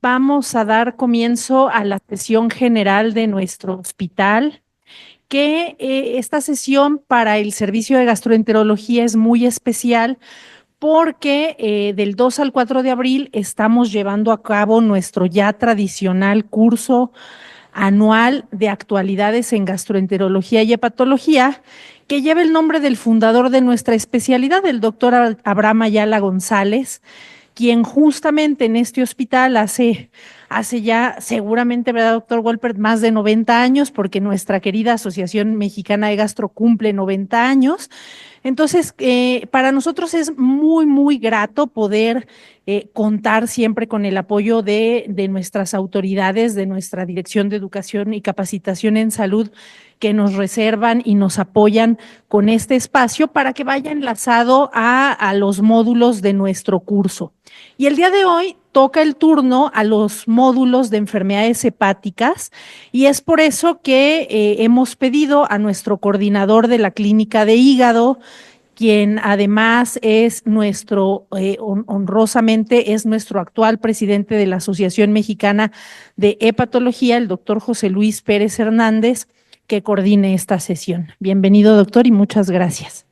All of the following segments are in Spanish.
vamos a dar comienzo a la sesión general de nuestro hospital, que esta sesión para el servicio de gastroenterología es muy especial porque del 2 al 4 de abril estamos llevando a cabo nuestro ya tradicional curso anual de actualidades en gastroenterología y hepatología, que lleva el nombre del fundador de nuestra especialidad, el doctor Abraham Ayala González, quien justamente en este hospital hace ya seguramente, ¿verdad, doctor Wolpert? Más de 90 años, porque nuestra querida Asociación Mexicana de Gastro cumple 90 años. Entonces, para nosotros es muy, muy grato poder contar siempre con el apoyo de nuestras autoridades, de nuestra Dirección de Educación y Capacitación en Salud, que nos reservan y nos apoyan con este espacio para que vaya enlazado a los módulos de nuestro curso. Y el día de hoy toca el turno a los módulos de enfermedades hepáticas y es por eso que hemos pedido a nuestro coordinador de la clínica de hígado, quien además es honrosamente es nuestro actual presidente de la Asociación Mexicana de Hepatología, el doctor José Luis Pérez Hernández, que coordine esta sesión. Bienvenido, doctor, y muchas gracias.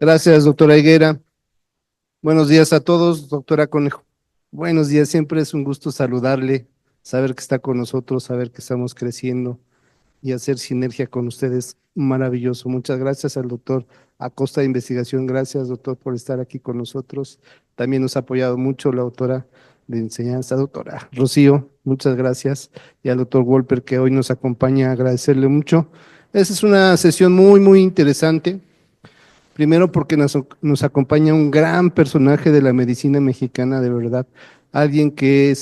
Gracias, doctora Higuera. Buenos días a todos, doctora Conejo. Buenos días, siempre es un gusto saludarle, saber que está con nosotros, saber que estamos creciendo y hacer sinergia con ustedes. Maravilloso. Muchas gracias al doctor Acosta de Investigación. Gracias, doctor, por estar aquí con nosotros. También nos ha apoyado mucho la doctora de enseñanza, doctora Rocío. Muchas gracias. Y al doctor Wolper, que hoy nos acompaña, agradecerle mucho. Esta es una sesión muy, muy interesante. Primero porque nos acompaña un gran personaje de la medicina mexicana, de verdad, alguien que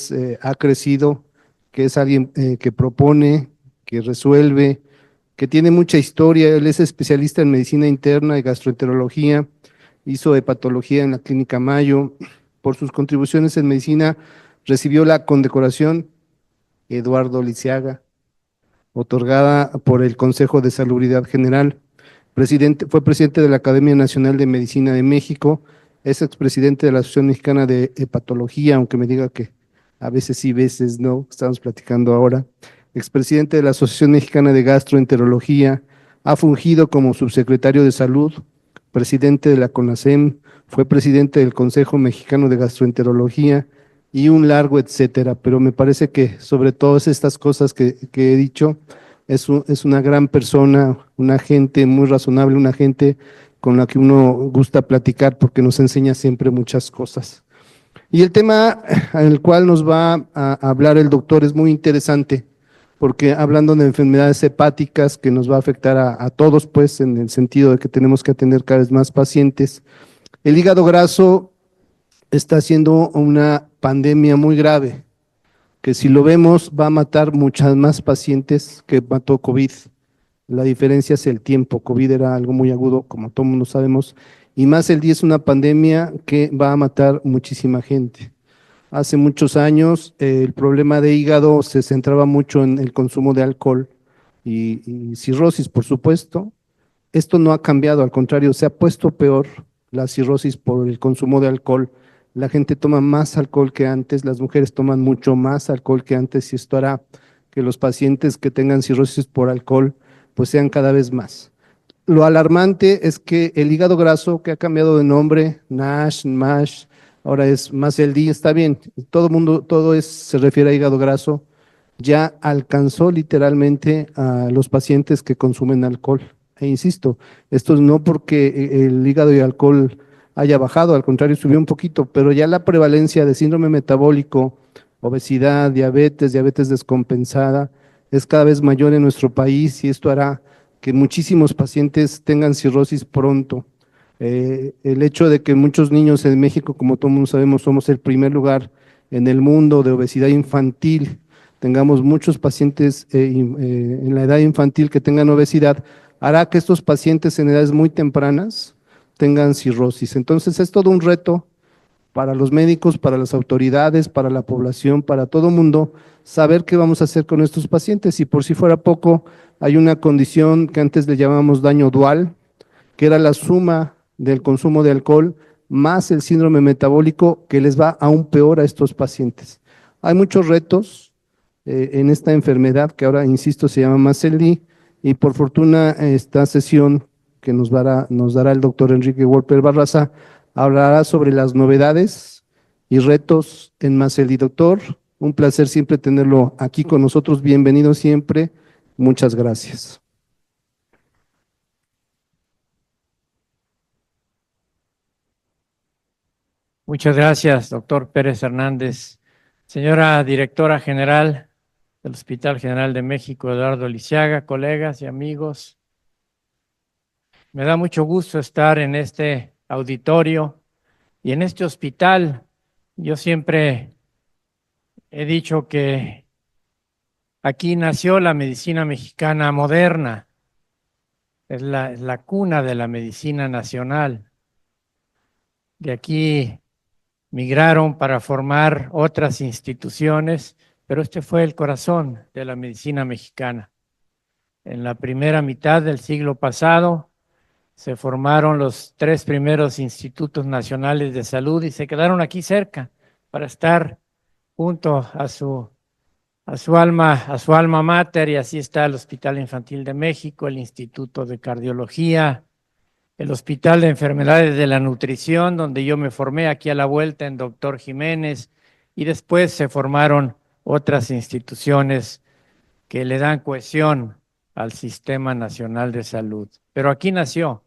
ha crecido, que es alguien que propone, que resuelve, que tiene mucha historia. Él es especialista en medicina interna y gastroenterología, hizo hepatología en la Clínica Mayo. Por sus contribuciones en medicina recibió la condecoración Eduardo Lisiaga, otorgada por el Consejo de Salubridad General. Fue presidente de la Academia Nacional de Medicina de México, es expresidente de la Asociación Mexicana de Hepatología, aunque me diga que a veces sí, veces no, estamos platicando ahora. Expresidente de la Asociación Mexicana de Gastroenterología, ha fungido como subsecretario de Salud, presidente de la CONASEM, fue presidente del Consejo Mexicano de Gastroenterología y un largo etcétera, pero me parece que sobre todas estas cosas que he dicho, es una gran persona, una gente muy razonable, una gente con la que uno gusta platicar porque nos enseña siempre muchas cosas. Y el tema al cual nos va a hablar el doctor es muy interesante, porque hablando de enfermedades hepáticas que nos va a afectar a todos, pues en el sentido de que tenemos que atender cada vez más pacientes. El hígado graso está siendo una pandemia muy grave, que si lo vemos va a matar muchas más pacientes que mató COVID. La diferencia es el tiempo. COVID era algo muy agudo, como todos mundo sabemos, y más el día es una pandemia que va a matar muchísima gente. Hace muchos años el problema de hígado se centraba mucho en el consumo de alcohol y cirrosis, por supuesto. Esto no ha cambiado, al contrario, se ha puesto peor la cirrosis por el consumo de alcohol. La gente toma más alcohol que antes, las mujeres toman mucho más alcohol que antes y esto hará que los pacientes que tengan cirrosis por alcohol pues sean cada vez más. Lo alarmante es que el hígado graso, que ha cambiado de nombre, NASH, MASH, ahora es MASLD, está bien, se refiere a hígado graso, ya alcanzó literalmente a los pacientes que consumen alcohol. E insisto, esto es no porque el hígado y el alcohol haya bajado, al contrario, subió un poquito, pero ya la prevalencia de síndrome metabólico, obesidad, diabetes descompensada, es cada vez mayor en nuestro país y esto hará que muchísimos pacientes tengan cirrosis pronto. El hecho de que muchos niños en México, como todos mundo sabemos, somos el primer lugar en el mundo de obesidad infantil, tengamos muchos pacientes en la edad infantil que tengan obesidad, hará que estos pacientes en edades muy tempranas tengan cirrosis. Entonces es todo un reto para los médicos, para las autoridades, para la población, para todo el mundo, saber qué vamos a hacer con estos pacientes. Y por si fuera poco, hay una condición que antes le llamábamos daño dual, que era la suma del consumo de alcohol más el síndrome metabólico que les va aún peor a estos pacientes. Hay muchos retos en esta enfermedad que ahora, insisto, se llama MASLD y por fortuna esta sesión que nos dará el doctor Enrique Wolper Barraza hablará sobre las novedades y retos en MASLD. Doctor, un placer siempre tenerlo aquí con nosotros. Bienvenido siempre. Muchas gracias. Muchas gracias, doctor Pérez Hernández. Señora directora general del Hospital General de México, Eduardo Lisiaga, colegas y amigos, me da mucho gusto estar en este auditorio y en este hospital. Yo siempre he dicho que aquí nació la medicina mexicana moderna, es la cuna de la medicina nacional. De aquí migraron para formar otras instituciones, pero este fue el corazón de la medicina mexicana. En la primera mitad del siglo pasado se formaron los 3 primeros institutos nacionales de salud y se quedaron aquí cerca para estar junto a su alma mater, y así está el Hospital Infantil de México, el Instituto de Cardiología, el Hospital de Enfermedades de la Nutrición, donde yo me formé aquí a la vuelta en Doctor Jiménez, y después se formaron otras instituciones que le dan cohesión al Sistema Nacional de Salud. Pero aquí nació.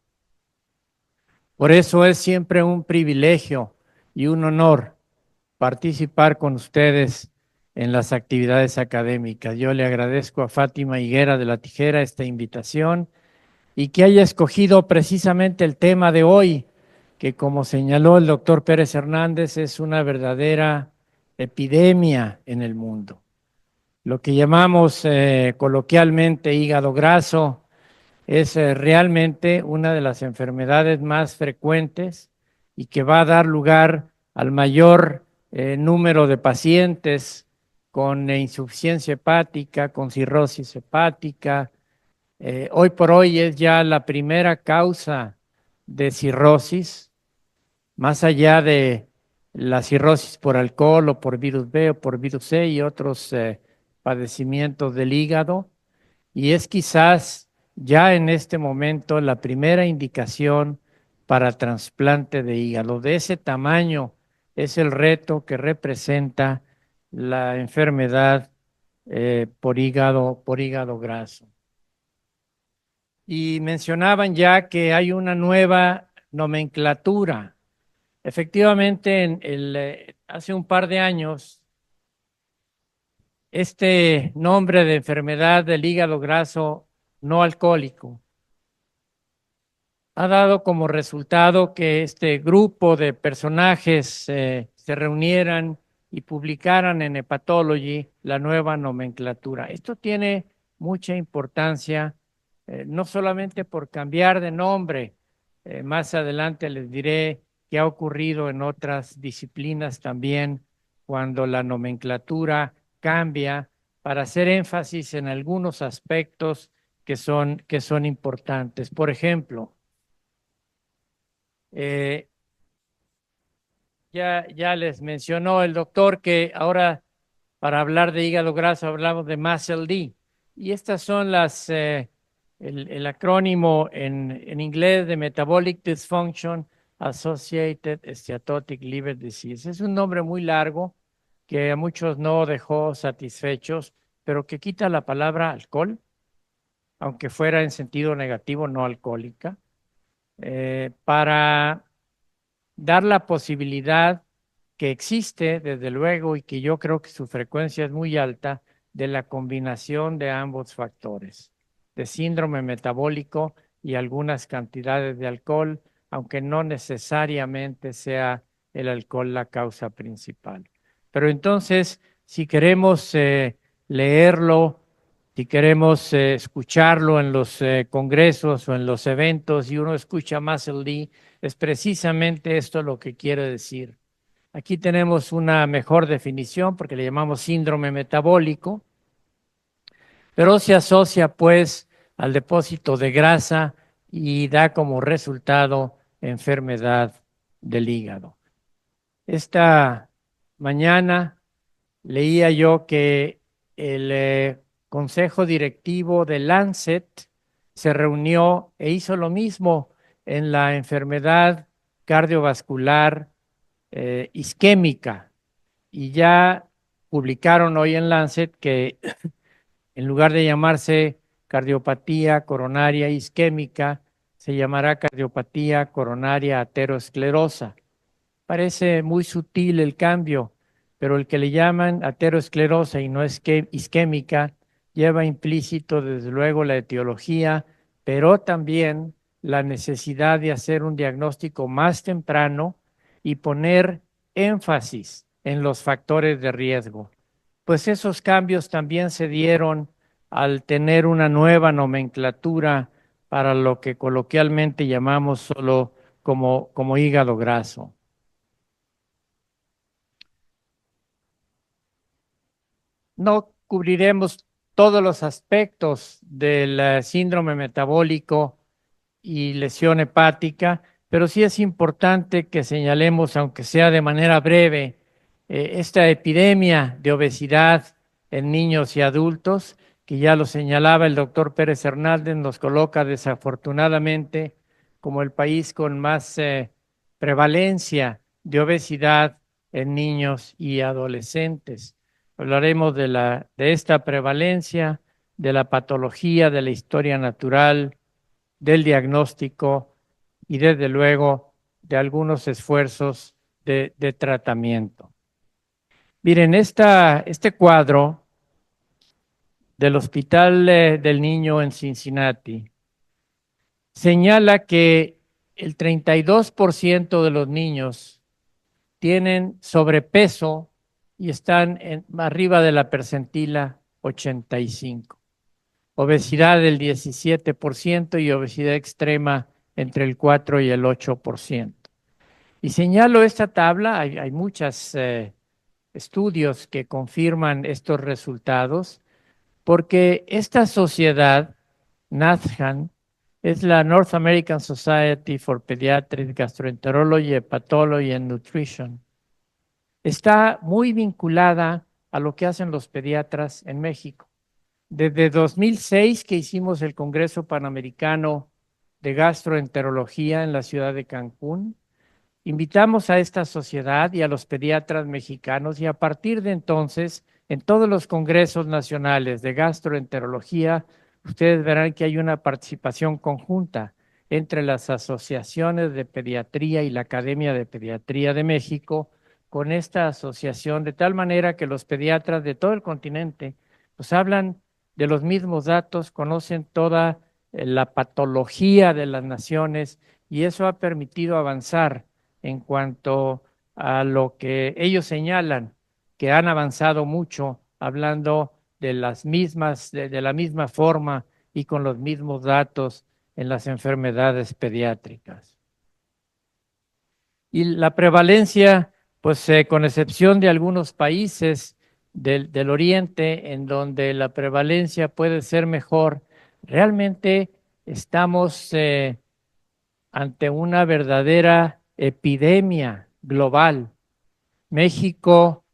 Por eso es siempre un privilegio y un honor participar con ustedes en las actividades académicas. Yo le agradezco a Fátima Higuera de la Tijera esta invitación y que haya escogido precisamente el tema de hoy, que como señaló el doctor Pérez Hernández, es una verdadera epidemia en el mundo. Lo que llamamos coloquialmente hígado graso es realmente una de las enfermedades más frecuentes y que va a dar lugar al mayor número de pacientes con insuficiencia hepática, con cirrosis hepática. Hoy por hoy es ya la primera causa de cirrosis, más allá de la cirrosis por alcohol o por virus B o por virus C y otros padecimientos del hígado, y es quizás ya en este momento la primera indicación para trasplante de hígado. De ese tamaño es el reto que representa la enfermedad por hígado graso. Y mencionaban ya que hay una nueva nomenclatura. Efectivamente, hace un par de años, este nombre de enfermedad del hígado graso no alcohólico ha dado como resultado que este grupo de personajes se reunieran y publicaran en Hepatology la nueva nomenclatura. Esto tiene mucha importancia, no solamente por cambiar de nombre, más adelante les diré qué ha ocurrido en otras disciplinas también cuando la nomenclatura cambia para hacer énfasis en algunos aspectos que son importantes. Por ejemplo, ya les mencionó el doctor que ahora para hablar de hígado graso hablamos de MASLD, y estas son el acrónimo en inglés de Metabolic Dysfunction Associated Steatotic Liver Disease. Es un nombre muy largo que a muchos no dejó satisfechos, pero que quita la palabra alcohol, aunque fuera en sentido negativo, no alcohólica, para dar la posibilidad que existe, desde luego, y que yo creo que su frecuencia es muy alta, de la combinación de ambos factores, de síndrome metabólico y algunas cantidades de alcohol, aunque no necesariamente sea el alcohol la causa principal. Pero entonces, si queremos leerlo, si queremos escucharlo en los congresos o en los eventos, y uno escucha MASLD, es precisamente esto lo que quiere decir. Aquí tenemos una mejor definición porque le llamamos síndrome metabólico, pero se asocia pues al depósito de grasa y da como resultado enfermedad del hígado. Esta mañana leía yo que el Consejo Directivo de Lancet se reunió e hizo lo mismo en la enfermedad cardiovascular isquémica, y ya publicaron hoy en Lancet que en lugar de llamarse cardiopatía coronaria isquémica, se llamará cardiopatía coronaria aterosclerosa. Parece muy sutil el cambio, pero el que le llaman aterosclerosa y no es que isquémica lleva implícito desde luego la etiología, pero también la necesidad de hacer un diagnóstico más temprano y poner énfasis en los factores de riesgo. Pues esos cambios también se dieron al tener una nueva nomenclatura para lo que coloquialmente llamamos solo como hígado graso. No cubriremos todos los aspectos del síndrome metabólico y lesión hepática, pero sí es importante que señalemos, aunque sea de manera breve, esta epidemia de obesidad en niños y adultos, que ya lo señalaba el doctor Pérez Hernández, nos coloca desafortunadamente como el país con más prevalencia de obesidad en niños y adolescentes. Hablaremos de esta prevalencia, de la patología, de la historia natural, del diagnóstico y desde luego de algunos esfuerzos de tratamiento. Miren, este cuadro del Hospital del Niño en Cincinnati señala que el 32% de los niños tienen sobrepeso y están arriba de la percentila 85. Obesidad del 17% y obesidad extrema entre el 4 y el 8%. Y señalo esta tabla, hay muchos estudios que confirman estos resultados, porque esta sociedad, NASHAN, es la North American Society for Pediatric Gastroenterology, Hepatology and Nutrition. Está muy vinculada a lo que hacen los pediatras en México. Desde 2006 que hicimos el Congreso Panamericano de Gastroenterología en la ciudad de Cancún, invitamos a esta sociedad y a los pediatras mexicanos, y a partir de entonces, en todos los congresos nacionales de gastroenterología, ustedes verán que hay una participación conjunta entre las asociaciones de pediatría y la Academia de Pediatría de México, con esta asociación, de tal manera que los pediatras de todo el continente pues hablan de los mismos datos, conocen toda la patología de las naciones, y eso ha permitido avanzar en cuanto a lo que ellos señalan, que han avanzado mucho hablando de las mismas, de la misma forma y con los mismos datos en las enfermedades pediátricas. Y la prevalencia, pues con excepción de algunos países del Oriente, en donde la prevalencia puede ser mejor, realmente estamos ante una verdadera epidemia global. México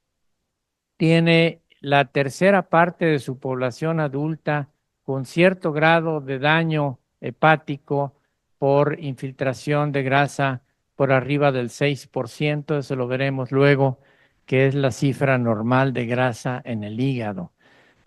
tiene la tercera parte de su población adulta con cierto grado de daño hepático por infiltración de grasa por arriba del 6%, eso lo veremos luego, que es la cifra normal de grasa en el hígado.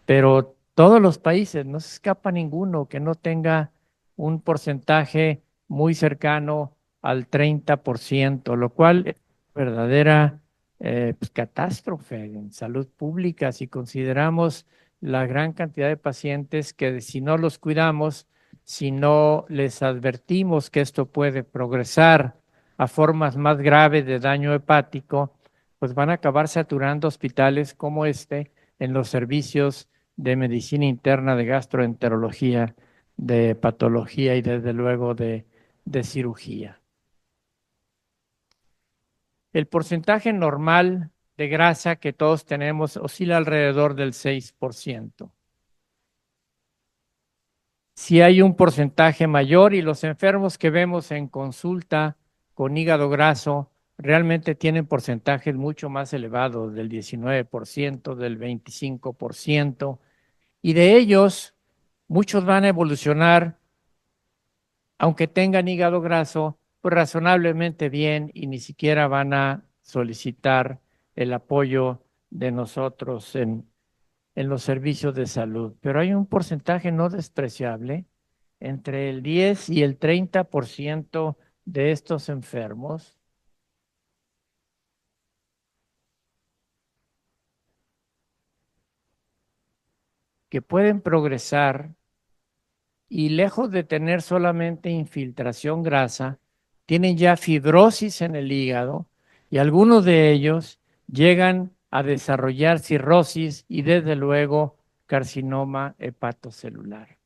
Pero todos los países, no se escapa ninguno que no tenga un porcentaje muy cercano al 30%, lo cual es verdadera pues, catástrofe en salud pública si consideramos la gran cantidad de pacientes que si no los cuidamos, si no les advertimos que esto puede progresar a formas más graves de daño hepático, pues van a acabar saturando hospitales como este en los servicios de medicina interna, de gastroenterología, de patología y desde luego de cirugía. El porcentaje normal de grasa que todos tenemos oscila alrededor del 6%. Si hay un porcentaje mayor, y los enfermos que vemos en consulta con hígado graso realmente tienen porcentajes mucho más elevados, del 19%, del 25%, y de ellos muchos van a evolucionar, aunque tengan hígado graso, pues razonablemente bien y ni siquiera van a solicitar el apoyo de nosotros en los servicios de salud. Pero hay un porcentaje no despreciable, entre el 10 y el 30% de estos enfermos que pueden progresar y lejos de tener solamente infiltración grasa, tienen ya fibrosis en el hígado y algunos de ellos llegan a desarrollar cirrosis y desde luego carcinoma hepatocelular.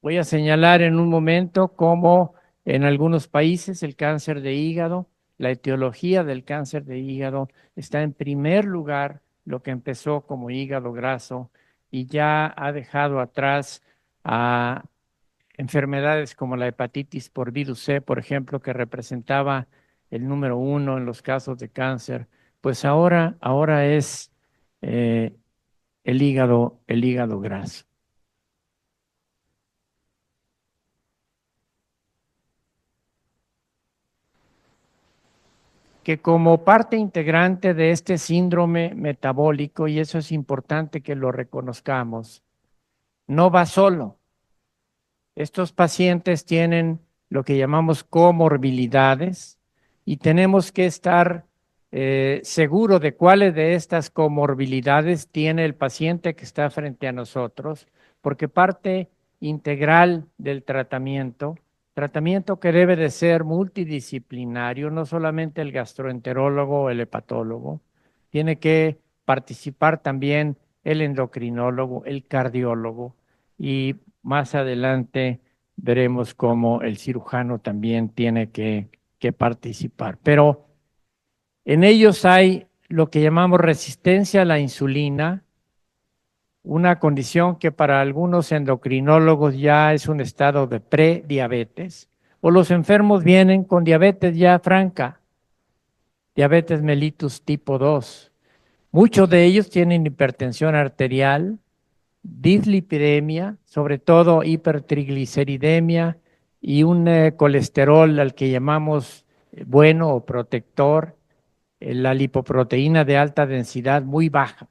Voy a señalar en un momento cómo en algunos países el cáncer de hígado, la etiología del cáncer de hígado está en primer lugar, lo que empezó como hígado graso y ya ha dejado atrás a enfermedades como la hepatitis por virus C, por ejemplo, que representaba el número uno en los casos de cáncer, pues ahora es eh, el hígado graso. Que como parte integrante de este síndrome metabólico, y eso es importante que lo reconozcamos, no va solo. Estos pacientes tienen lo que llamamos comorbilidades y tenemos que estar seguros de cuáles de estas comorbilidades tiene el paciente que está frente a nosotros, porque parte integral del tratamiento que debe de ser multidisciplinario, no solamente el gastroenterólogo o el hepatólogo, tiene que participar también el endocrinólogo, el cardiólogo y más adelante veremos cómo el cirujano también tiene que participar. Pero en ellos hay lo que llamamos resistencia a la insulina, una condición que para algunos endocrinólogos ya es un estado de prediabetes, o los enfermos vienen con diabetes ya franca, diabetes mellitus tipo 2. Muchos de ellos tienen hipertensión arterial, dislipidemia, sobre todo hipertrigliceridemia y un colesterol al que llamamos bueno o protector, la lipoproteína de alta densidad muy baja,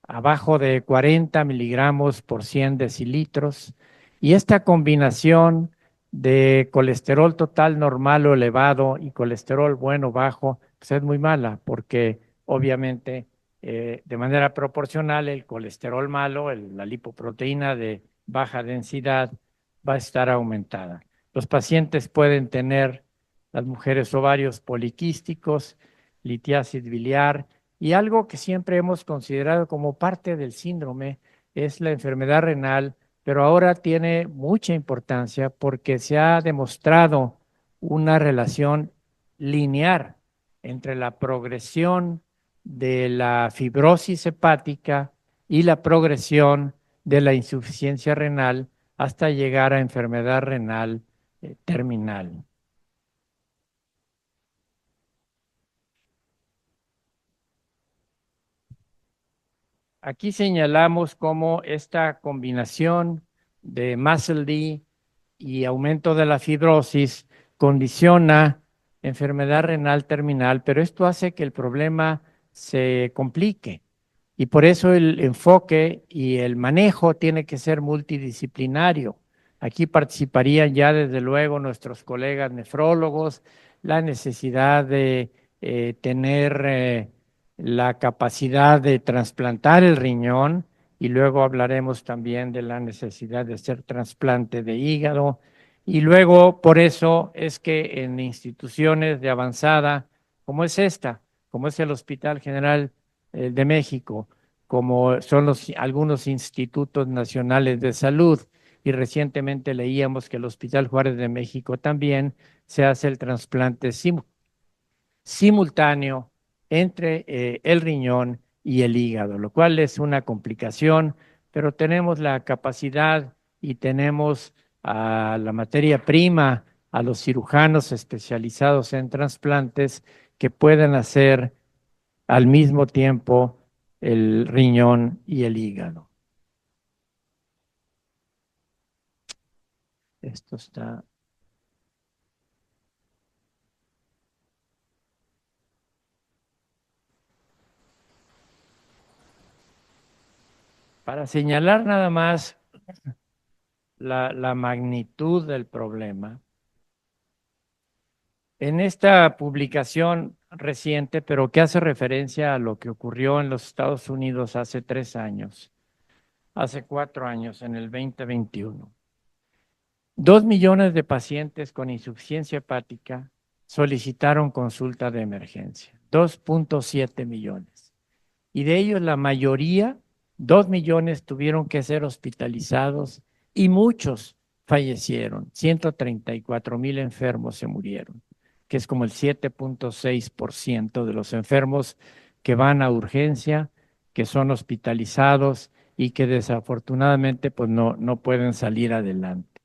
abajo de 40 miligramos por 100 decilitros. Y esta combinación de colesterol total normal o elevado y colesterol bueno bajo, pues es muy mala porque obviamente de manera proporcional el colesterol malo, la lipoproteína de baja densidad va a estar aumentada. Los pacientes pueden tener, las mujeres, ovarios poliquísticos, litiasis biliar, y algo que siempre hemos considerado como parte del síndrome es la enfermedad renal, pero ahora tiene mucha importancia porque se ha demostrado una relación lineal entre la progresión de la fibrosis hepática y la progresión de la insuficiencia renal hasta llegar a enfermedad renal terminal. Aquí señalamos cómo esta combinación de MASLD y aumento de la fibrosis condiciona enfermedad renal terminal, pero esto hace que el problema se complique. Y por eso el enfoque y el manejo tiene que ser multidisciplinario. Aquí participarían ya desde luego nuestros colegas nefrólogos, la necesidad de tener la capacidad de trasplantar el riñón y luego hablaremos también de la necesidad de hacer trasplante de hígado. Y luego por eso es que en instituciones de avanzada como es esta, como es el Hospital General de México, como son algunos institutos nacionales de salud, y recientemente leíamos que el Hospital Juárez de México también se hace el trasplante simultáneo entre el riñón y el hígado, lo cual es una complicación, pero tenemos la capacidad y tenemos la materia prima a los cirujanos especializados en trasplantes que puedan hacer al mismo tiempo el riñón y el hígado. Esto está... Para señalar nada más la magnitud del problema, en esta publicación reciente, pero que hace referencia a lo que ocurrió en los Estados Unidos hace 3 años, hace 4 años, en el 2021, 2 millones de pacientes con insuficiencia hepática solicitaron consulta de emergencia, 2.7 millones. Y de ellos la mayoría, 2 millones, tuvieron que ser hospitalizados y muchos fallecieron. 134,000 enfermos se murieron, que es como el 7.6% de los enfermos que van a urgencia, que son hospitalizados y que desafortunadamente pues no pueden salir adelante.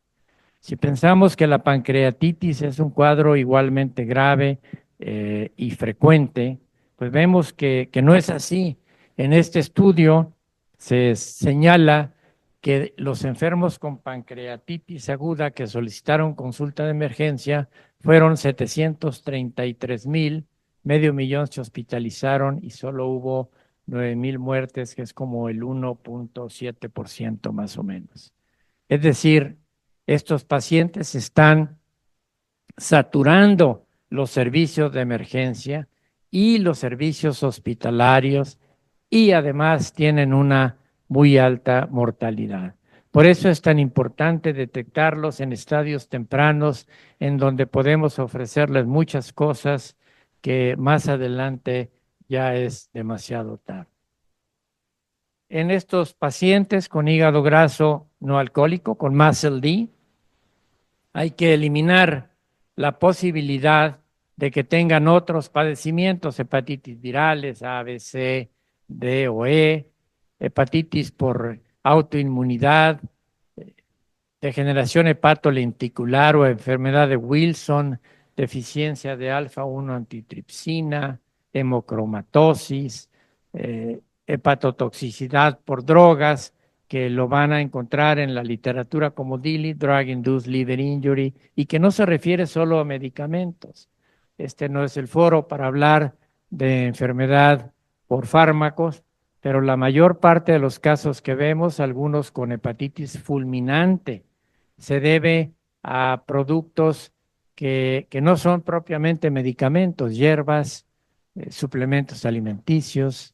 Si pensamos que la pancreatitis es un cuadro igualmente grave y frecuente, pues vemos que no es así. En este estudio se señala que los enfermos con pancreatitis aguda que solicitaron consulta de emergencia fueron 733,000, medio millón se hospitalizaron y solo hubo 9,000 muertes, que es como el 1.7% más o menos. Es decir, estos pacientes están saturando los servicios de emergencia y los servicios hospitalarios y además tienen una muy alta mortalidad. Por eso es tan importante detectarlos en estadios tempranos en donde podemos ofrecerles muchas cosas que más adelante ya es demasiado tarde. En estos pacientes con hígado graso no alcohólico, con MASLD, hay que eliminar la posibilidad de que tengan otros padecimientos, hepatitis virales, A, B, C, D o E, hepatitis por autoinmunidad, degeneración hepatolenticular o enfermedad de Wilson, deficiencia de alfa-1 antitripsina, hemocromatosis, hepatotoxicidad por drogas, que lo van a encontrar en la literatura como DILI, Drug Induced Liver Injury, y que no se refiere solo a medicamentos. Este no es el foro para hablar de enfermedad por fármacos, pero la mayor parte de los casos que vemos, algunos con hepatitis fulminante, se debe a productos que no son propiamente medicamentos, hierbas, suplementos alimenticios,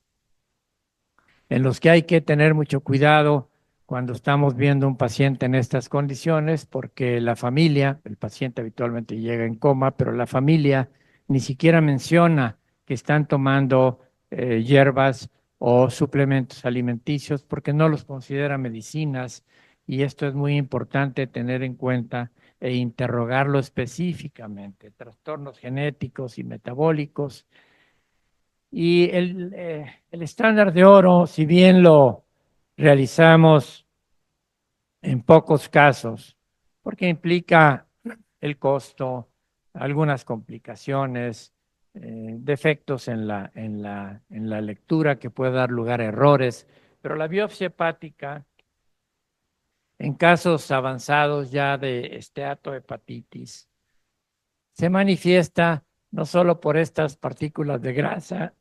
en los que hay que tener mucho cuidado cuando estamos viendo un paciente en estas condiciones, porque la familia, el paciente habitualmente llega en coma, pero la familia ni siquiera menciona que están tomando hierbas o suplementos alimenticios porque no los considera medicinas, y esto es muy importante tener en cuenta e interrogarlo específicamente, trastornos genéticos y metabólicos. Y el estándar de oro, si bien lo realizamos en pocos casos, porque implica el costo, algunas complicaciones, defectos en la lectura que puede dar lugar a errores, pero la biopsia hepática, en casos avanzados ya de esteatohepatitis, se manifiesta no solo por estas partículas de grasa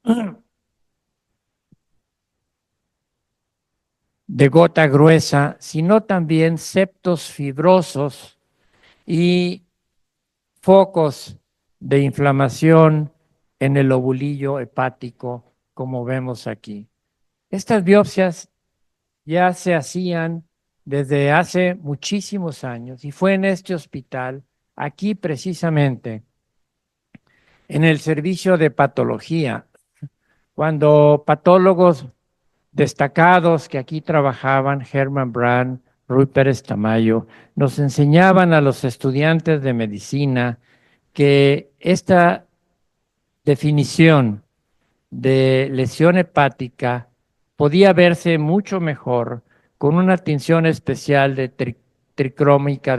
de gota gruesa, sino también septos fibrosos y focos de inflamación en el lobulillo hepático, como vemos aquí. Estas biopsias ya se hacían desde hace muchísimos años y fue en este hospital, aquí precisamente, en el servicio de patología, cuando patólogos destacados que aquí trabajaban, Herman Brand, Rui Pérez Tamayo, nos enseñaban a los estudiantes de medicina que esta definición de lesión hepática podía verse mucho mejor con una tinción especial de tricrómica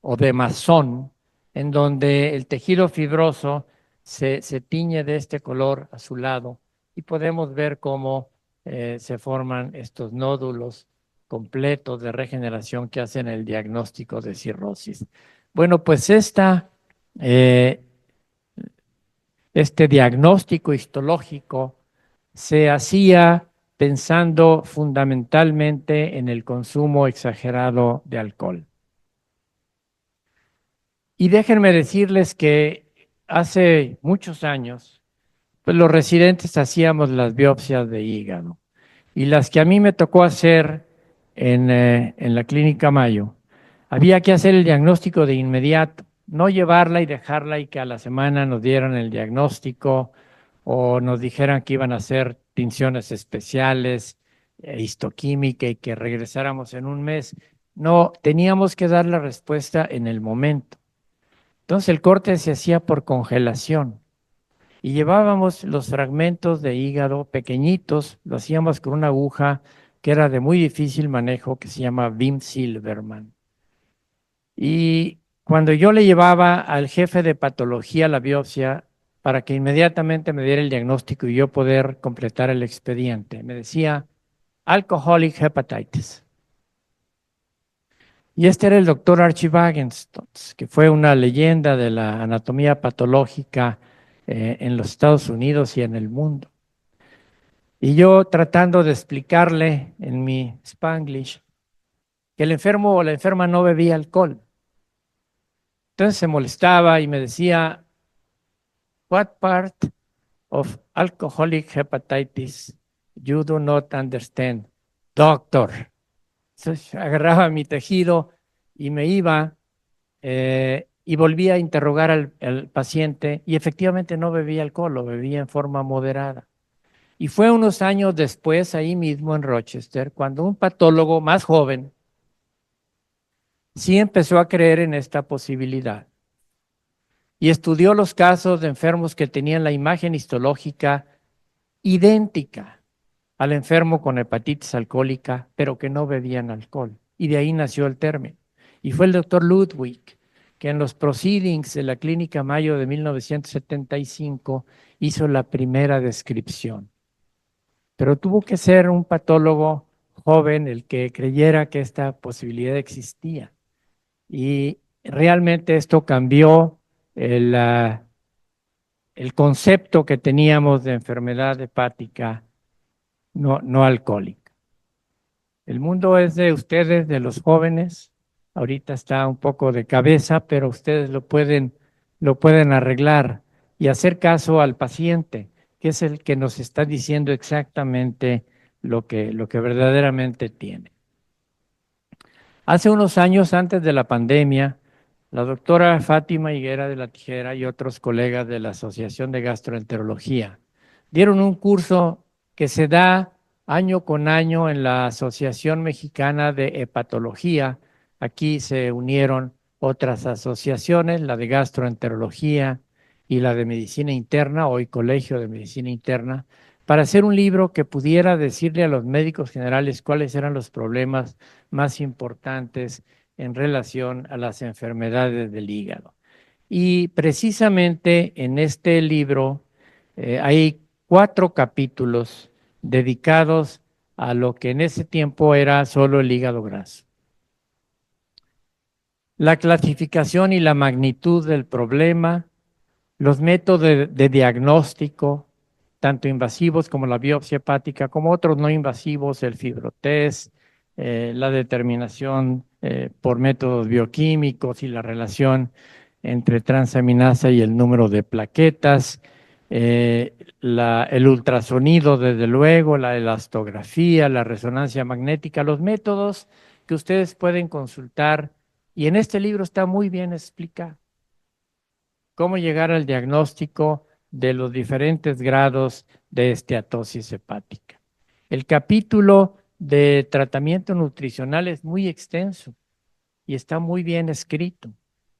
o de masón, en donde el tejido fibroso se tiñe de este color azulado y podemos ver cómo se forman estos nódulos completos de regeneración que hacen el diagnóstico de cirrosis. Bueno, pues este diagnóstico histológico se hacía pensando fundamentalmente en el consumo exagerado de alcohol. Y déjenme decirles que hace muchos años, pues los residentes hacíamos las biopsias de hígado y las que a mí me tocó hacer en la Clínica Mayo, había que hacer el diagnóstico de inmediato, no llevarla y dejarla y que a la semana nos dieran el diagnóstico o nos dijeran que iban a hacer tinciones especiales, histoquímica y que regresáramos en un mes. No, teníamos que dar la respuesta en el momento. Entonces el corte se hacía por congelación y llevábamos los fragmentos de hígado pequeñitos, lo hacíamos con una aguja que era de muy difícil manejo, que se llama Wim Silverman. Y cuando yo le llevaba al jefe de patología la biopsia, para que inmediatamente me diera el diagnóstico y yo poder completar el expediente, me decía alcoholic hepatitis. Y este era el doctor Archie Wagenstotz, que fue una leyenda de la anatomía patológica en los Estados Unidos y en el mundo. Y yo tratando de explicarle en mi Spanglish que el enfermo o la enferma no bebía alcohol. Entonces se molestaba y me decía, "What part of alcoholic hepatitis you do not understand, doctor?" Entonces agarraba mi tejido y me iba y volvía a interrogar al paciente y efectivamente no bebía alcohol, lo bebía en forma moderada. Y fue unos años después, ahí mismo en Rochester, cuando un patólogo más joven sí empezó a creer en esta posibilidad y estudió los casos de enfermos que tenían la imagen histológica idéntica al enfermo con hepatitis alcohólica, pero que no bebían alcohol. Y de ahí nació el término. Y fue el doctor Ludwig, que en los proceedings de la Clínica Mayo de 1975 hizo la primera descripción. Pero tuvo que ser un patólogo joven el que creyera que esta posibilidad existía. Y realmente esto cambió el concepto que teníamos de enfermedad hepática no alcohólica. El mundo es de ustedes, de los jóvenes. Ahorita está un poco de cabeza, pero ustedes lo pueden arreglar y hacer caso al paciente, que es el que nos está diciendo exactamente lo que verdaderamente tiene. Hace unos años, antes de la pandemia, la doctora Fátima Higuera de la Tijera y otros colegas de la Asociación de Gastroenterología dieron un curso que se da año con año en la Asociación Mexicana de Hepatología. Aquí se unieron otras asociaciones, la de Gastroenterología y la de Medicina Interna, hoy Colegio de Medicina Interna, para hacer un libro que pudiera decirle a los médicos generales cuáles eran los problemas más importantes en relación a las enfermedades del hígado. Y precisamente en este libro hay 4 capítulos dedicados a lo que en ese tiempo era solo el hígado graso. La clasificación y la magnitud del problema, los métodos de diagnóstico, tanto invasivos como la biopsia hepática, como otros no invasivos, el fibrotest, la determinación por métodos bioquímicos y la relación entre transaminasa y el número de plaquetas, el ultrasonido, desde luego, la elastografía, la resonancia magnética, los métodos que ustedes pueden consultar, y en este libro está muy bien explicado cómo llegar al diagnóstico de los diferentes grados de esteatosis hepática. El capítulo de tratamiento nutricional es muy extenso y está muy bien escrito.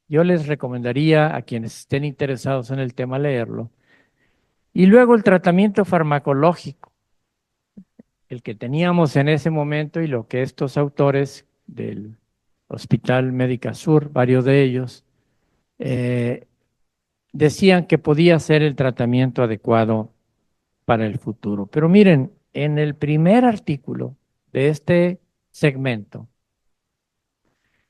Yo les recomendaría a quienes estén interesados en el tema leerlo. Y luego el tratamiento farmacológico, el que teníamos en ese momento y lo que estos autores del Hospital Médica Sur, varios de ellos, decían que podía ser el tratamiento adecuado para el futuro. Pero miren, en el primer artículo de este segmento,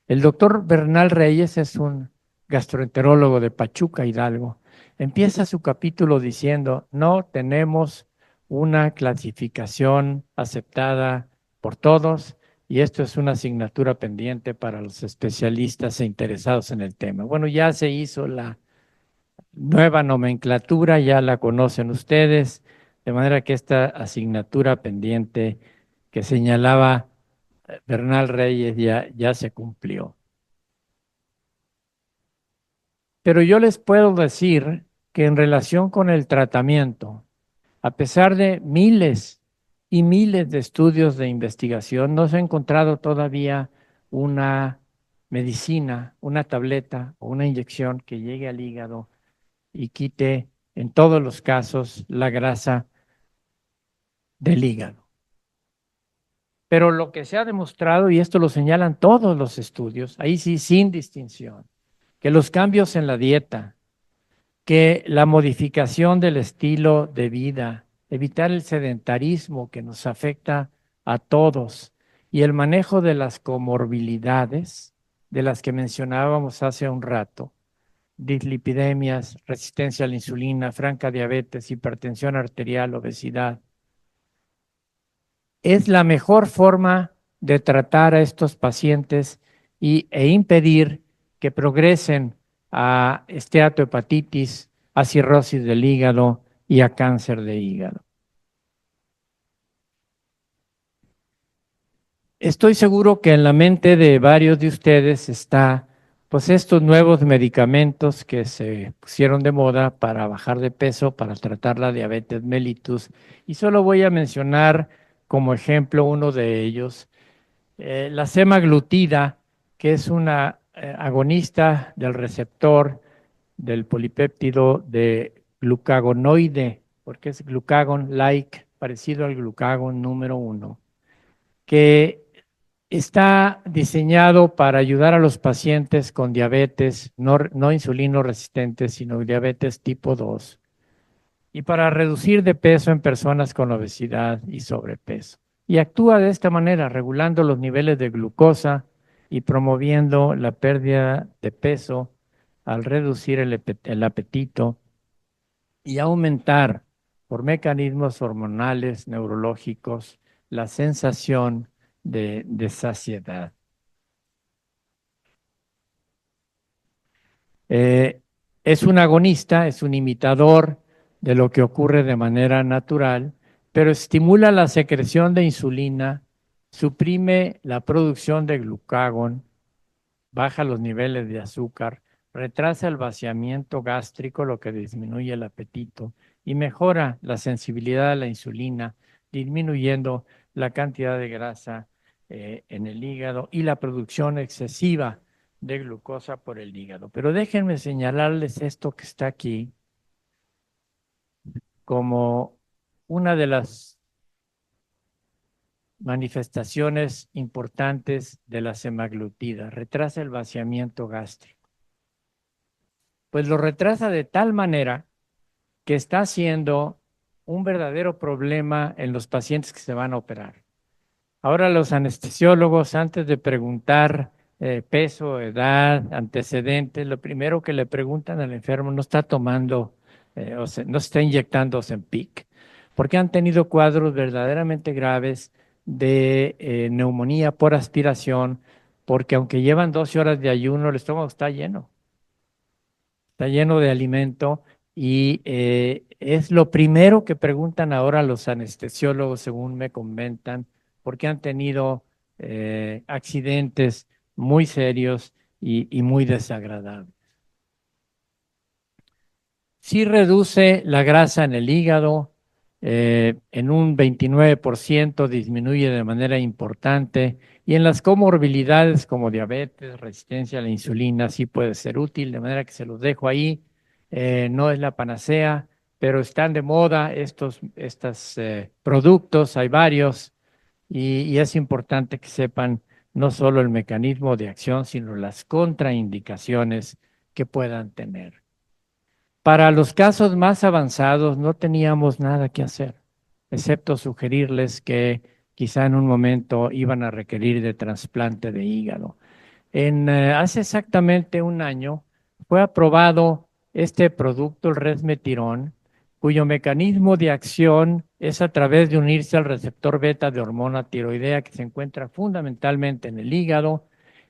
el doctor Bernal Reyes es un gastroenterólogo de Pachuca, Hidalgo. Empieza su capítulo diciendo, no tenemos una clasificación aceptada por todos y esto es una asignatura pendiente para los especialistas e interesados en el tema. Bueno, ya se hizo la nueva nomenclatura, ya la conocen ustedes, de manera que esta asignatura pendiente que señalaba Bernal Reyes ya se cumplió. Pero yo les puedo decir que en relación con el tratamiento, a pesar de miles y miles de estudios de investigación, no se ha encontrado todavía una medicina, una tableta o una inyección que llegue al hígado y quite en todos los casos la grasa del hígado. Pero lo que se ha demostrado, y esto lo señalan todos los estudios, ahí sí sin distinción, que los cambios en la dieta, que la modificación del estilo de vida, evitar el sedentarismo que nos afecta a todos y el manejo de las comorbilidades de las que mencionábamos hace un rato, dislipidemias, resistencia a la insulina, franca diabetes, hipertensión arterial, obesidad, es la mejor forma de tratar a estos pacientes e impedir que progresen a esteatohepatitis, a cirrosis del hígado y a cáncer de hígado. Estoy seguro que en la mente de varios de ustedes está pues estos nuevos medicamentos que se pusieron de moda para bajar de peso, para tratar la diabetes mellitus, y solo voy a mencionar como ejemplo uno de ellos, la semaglutida, que es una agonista del receptor del polipéptido de glucagonoide, porque es glucagon-like, parecido al glucagon número 1, que está diseñado para ayudar a los pacientes con diabetes, no insulino resistentes, sino diabetes tipo 2, y para reducir de peso en personas con obesidad y sobrepeso. Y actúa de esta manera, regulando los niveles de glucosa y promoviendo la pérdida de peso al reducir el apetito y aumentar por mecanismos hormonales, neurológicos, la sensación de saciedad. Es un agonista, es un imitador de lo que ocurre de manera natural, pero estimula la secreción de insulina, suprime la producción de glucagón, baja los niveles de azúcar, retrasa el vaciamiento gástrico, lo que disminuye el apetito, y mejora la sensibilidad a la insulina, disminuyendo la cantidad de grasa en el hígado y la producción excesiva de glucosa por el hígado. Pero déjenme señalarles esto que está aquí como una de las manifestaciones importantes de la semaglutida. Retrasa el vaciamiento gástrico. Pues lo retrasa de tal manera que está siendo un verdadero problema en los pacientes que se van a operar. Ahora los anestesiólogos, antes de preguntar peso, edad, antecedentes, lo primero que le preguntan al enfermo, no está tomando, no está inyectando Ozempic, porque han tenido cuadros verdaderamente graves de neumonía por aspiración, porque aunque llevan 12 horas de ayuno, el estómago está lleno de alimento y es lo primero que preguntan ahora los anestesiólogos, según me comentan, porque han tenido accidentes muy serios y muy desagradables. Sí reduce la grasa en el hígado, en un 29% disminuye de manera importante y en las comorbilidades como diabetes, resistencia a la insulina sí puede ser útil, de manera que se los dejo ahí. No es la panacea, pero están de moda estos productos, hay varios y es importante que sepan no solo el mecanismo de acción, sino las contraindicaciones que puedan tener. Para los casos más avanzados no teníamos nada que hacer, excepto sugerirles que quizá en un momento iban a requerir de trasplante de hígado. Hace exactamente un año fue aprobado este producto, el resmetirón, cuyo mecanismo de acción es a través de unirse al receptor beta de hormona tiroidea que se encuentra fundamentalmente en el hígado,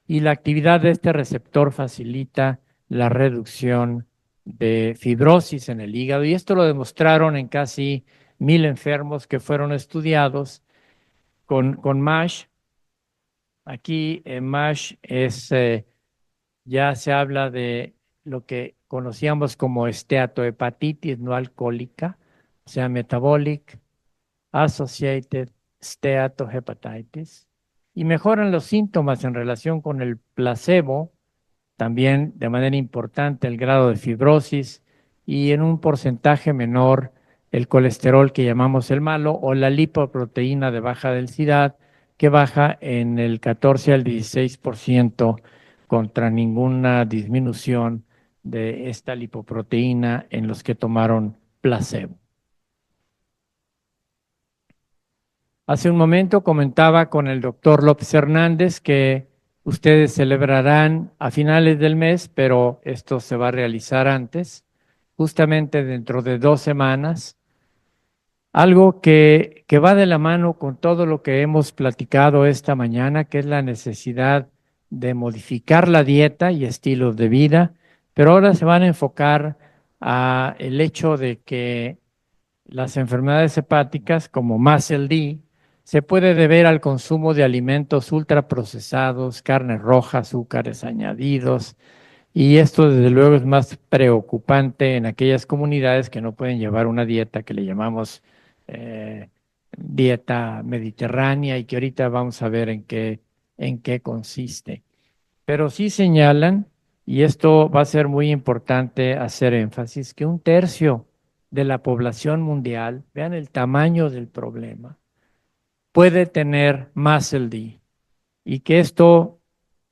y la actividad de este receptor facilita la reducción de fibrosis en el hígado, y esto lo demostraron en casi 1000 enfermos que fueron estudiados con MASH. Aquí MASH ya se habla de lo que conocíamos como esteatohepatitis no alcohólica, o sea, metabolic associated steatohepatitis, y mejoran los síntomas en relación con el placebo, también de manera importante el grado de fibrosis y en un porcentaje menor el colesterol que llamamos el malo o la lipoproteína de baja densidad, que baja en el 14 al 16% contra ninguna disminución de esta lipoproteína en los que tomaron placebo. Hace un momento comentaba con el doctor López Hernández que ustedes celebrarán a finales del mes, pero esto se va a realizar antes, justamente dentro de 2 semanas, algo que va de la mano con todo lo que hemos platicado esta mañana, que es la necesidad de modificar la dieta y estilos de vida, pero ahora se van a enfocar a el hecho de que las enfermedades hepáticas, como MASLD, se puede deber al consumo de alimentos ultraprocesados, carne roja, azúcares añadidos, y esto desde luego es más preocupante en aquellas comunidades que no pueden llevar una dieta que le llamamos eh, dieta mediterránea, y que ahorita vamos a ver en qué consiste. Pero sí señalan, y esto va a ser muy importante hacer énfasis, que 1/3 de la población mundial, vean el tamaño del problema, puede tener MASLD, y que esto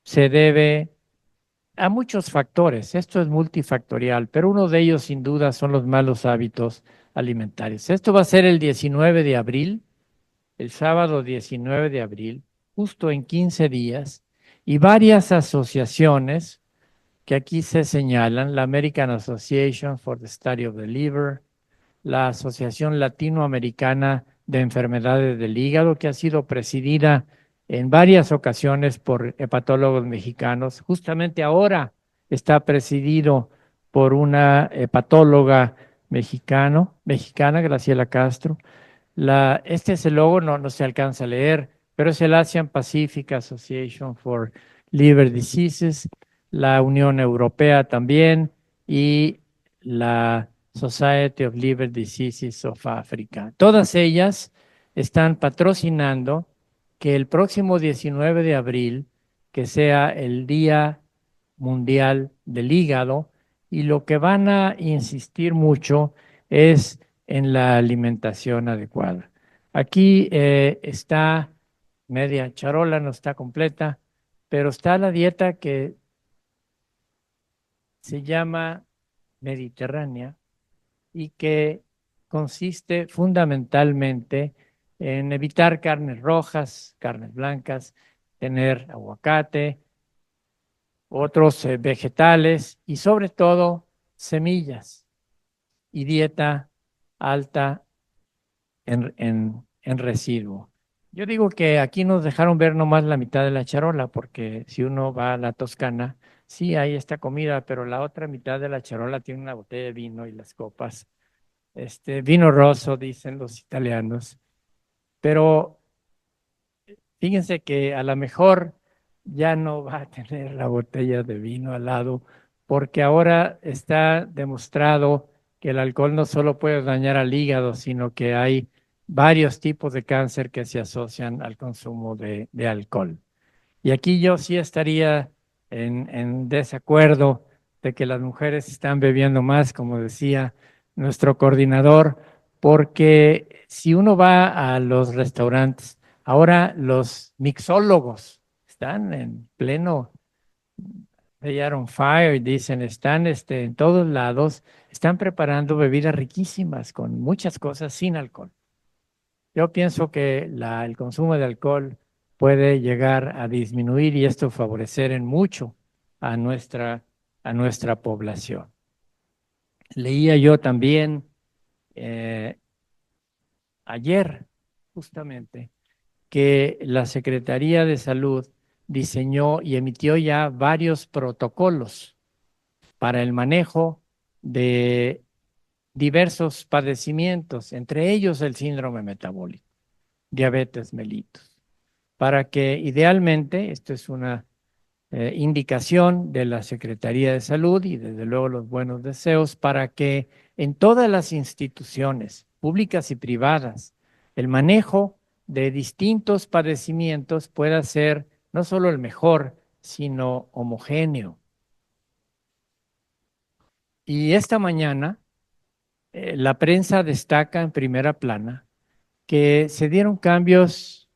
se debe a muchos factores. Esto es multifactorial, pero uno de ellos sin duda son los malos hábitos alimentarios. Esto va a ser el 19 de abril, el sábado 19 de abril, justo en 15 días, y varias asociaciones que aquí se señalan: la American Association for the Study of the Liver, la Asociación Latinoamericana de Enfermedades del Hígado, que ha sido presidida en varias ocasiones por hepatólogos mexicanos. Justamente ahora está presidido por una hepatóloga mexicana, Graciela Castro. Este es el logo, no se alcanza a leer, pero es el Asian Pacific Association for Liver Diseases, la Unión Europea también, y la Society of Liver Diseases of Africa. Todas ellas están patrocinando que el próximo 19 de abril, que sea el Día Mundial del Hígado, y lo que van a insistir mucho es en la alimentación adecuada. Aquí está media charola, no está completa, pero está la dieta que se llama mediterránea y que consiste fundamentalmente en evitar carnes rojas, carnes blancas, tener aguacate, otros vegetales y sobre todo semillas, y dieta alta en residuo. Yo digo que aquí nos dejaron ver nomás la mitad de la charola, porque si uno va a la Toscana, sí hay esta comida, pero la otra mitad de la charola tiene una botella de vino y las copas. Vino rosso, dicen los italianos. Pero fíjense que a lo mejor ya no va a tener la botella de vino al lado, porque ahora está demostrado que el alcohol no solo puede dañar al hígado, sino que hay varios tipos de cáncer que se asocian al consumo de alcohol. Y aquí yo sí estaría en desacuerdo de que las mujeres están bebiendo más, como decía nuestro coordinador, porque si uno va a los restaurantes, ahora los mixólogos están en pleno, they are on fire, dicen, están en todos lados, están preparando bebidas riquísimas con muchas cosas sin alcohol. Yo pienso que el consumo de alcohol puede llegar a disminuir y esto favorecer en mucho a nuestra población. Leía yo también ayer, justamente, que la Secretaría de Salud diseñó y emitió ya varios protocolos para el manejo de diversos padecimientos, entre ellos el síndrome metabólico, diabetes mellitus, para que idealmente, esto es una indicación de la Secretaría de Salud y desde luego los buenos deseos, para que en todas las instituciones públicas y privadas el manejo de distintos padecimientos pueda ser no solo el mejor, sino homogéneo. Y esta mañana la prensa destaca en primera plana que se dieron cambios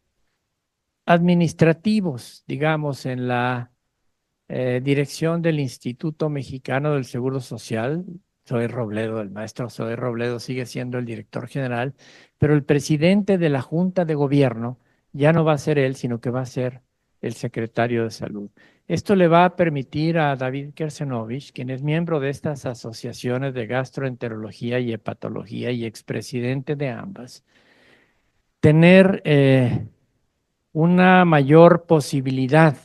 administrativos, digamos, en la dirección del Instituto Mexicano del Seguro Social. Zoe Robledo, el maestro Zoe Robledo sigue siendo el director general, pero el presidente de la Junta de Gobierno ya no va a ser él, sino que va a ser el secretario de Salud. Esto le va a permitir a David Kersenovich, quien es miembro de estas asociaciones de gastroenterología y hepatología y expresidente de ambas, tener una mayor posibilidad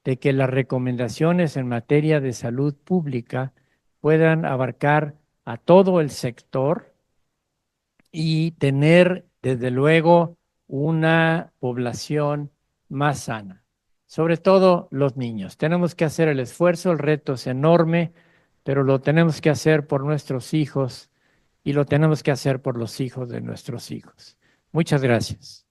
de que las recomendaciones en materia de salud pública puedan abarcar a todo el sector y tener, desde luego, una población más sana, sobre todo los niños. Tenemos que hacer el esfuerzo, el reto es enorme, pero lo tenemos que hacer por nuestros hijos y lo tenemos que hacer por los hijos de nuestros hijos. Muchas gracias.